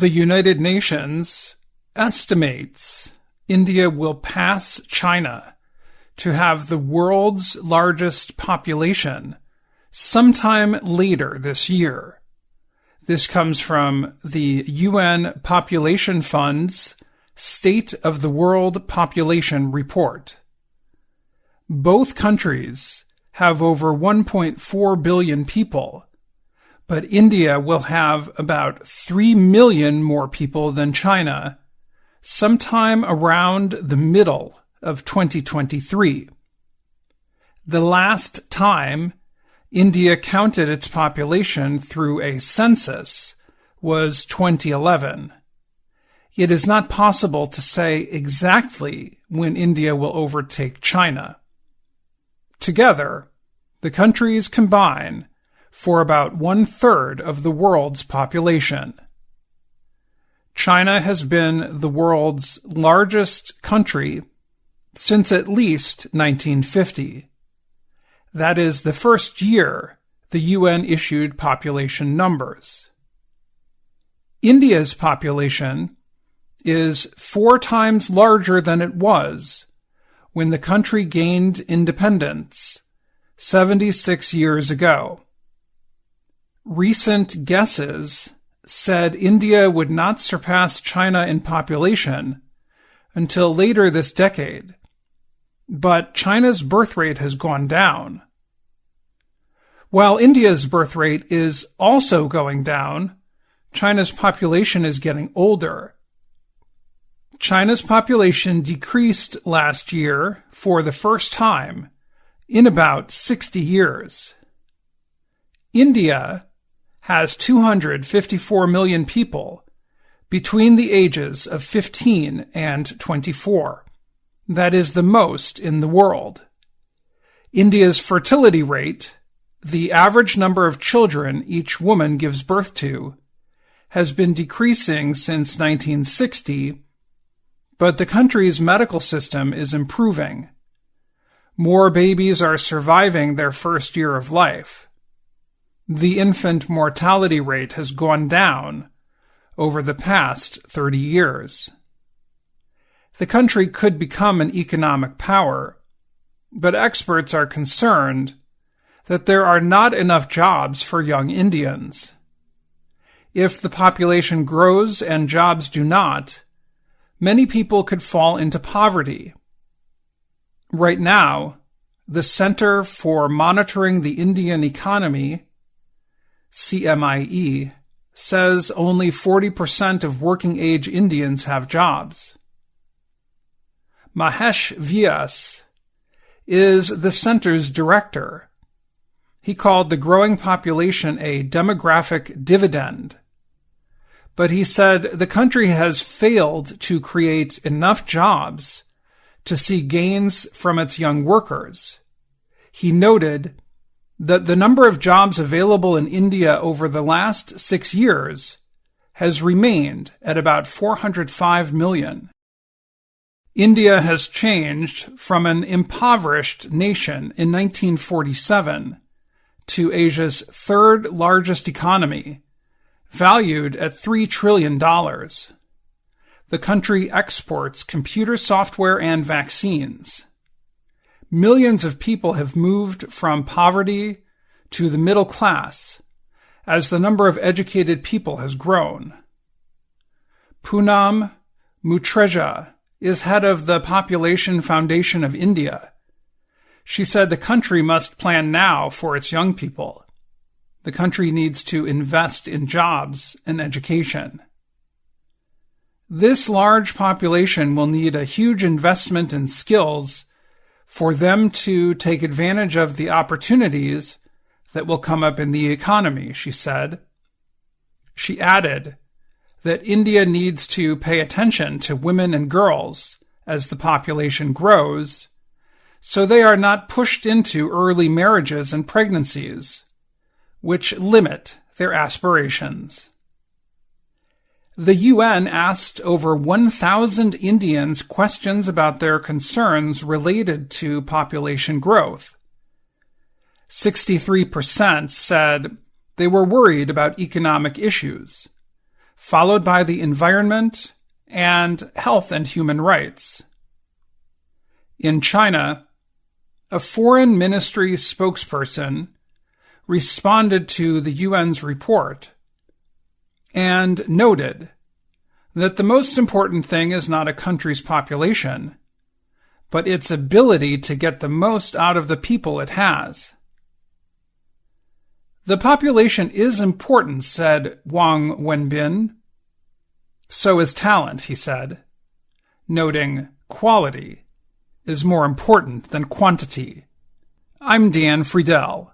The United Nations estimates India will pass China to have the world's largest population sometime later this year. This comes from the UN Population Fund's State of the World Population Report. Both countries have over 1.4 billion people, but India will have about 3 million more people than China sometime around the middle of 2023. The last time India counted its population through a census was 2011. It is not possible to say exactly when India will overtake China. Together, the countries combine for about 1/3 of the world's population. China has been the world's largest country since at least 1950. That is the first year the UN issued population numbers. India's population is 4 times larger than it was when the country gained independence 76 years ago. Recent guesses said India would not surpass China in population until later this decade, but China's birth rate has gone down. While India's birth rate is also going down, China's population is getting older. China's population decreased last year for the first time in about 60 years. India has 254 million people between the ages of 15 and 24. That is the most in the world. India's fertility rate, the average number of children each woman gives birth to, has been decreasing since 1960, but the country's medical system is improving. More babies are surviving their first year of life. The infant mortality rate has gone down over the past 30 years. The country could become an economic power, but experts are concerned that there are not enough jobs for young Indians. If the population grows and jobs do not, many people could fall into poverty. Right now, the Center for Monitoring the Indian Economy, CMIE, says only 40% of working-age Indians have jobs. Mahesh Vyas is the center's director. He called the growing population a demographic dividend. But he said the country has failed to create enough jobs to see gains from its young workers. He noted that the number of jobs available in India over the last 6 years has remained at about 405 million. India has changed from an impoverished nation in 1947 to Asia's third largest economy, valued at $3 trillion. The country exports computer software and vaccines. Millions of people have moved from poverty to the middle class as the number of educated people has grown. Poonam Mutreja is head of the Population Foundation of India. She said the country must plan now for its young people. The country needs to invest in jobs and education. This large population will need a huge investment in skills for them to take advantage of the opportunities that will come up in the economy, she said. She added that India needs to pay attention to women and girls as the population grows, so they are not pushed into early marriages and pregnancies, which limit their aspirations. The UN asked over 1,000 Indians questions about their concerns related to population growth. 63% said they were worried about economic issues. followed by the environment and health and human rights. In China, a foreign ministry spokesperson responded to the UN's report and noted that the most important thing is not a country's population, but its ability to get the most out of the people it has. The population is important, said Wang Wenbin. So is talent, he said, noting quality is more important than quantity. I'm Dan Friedell.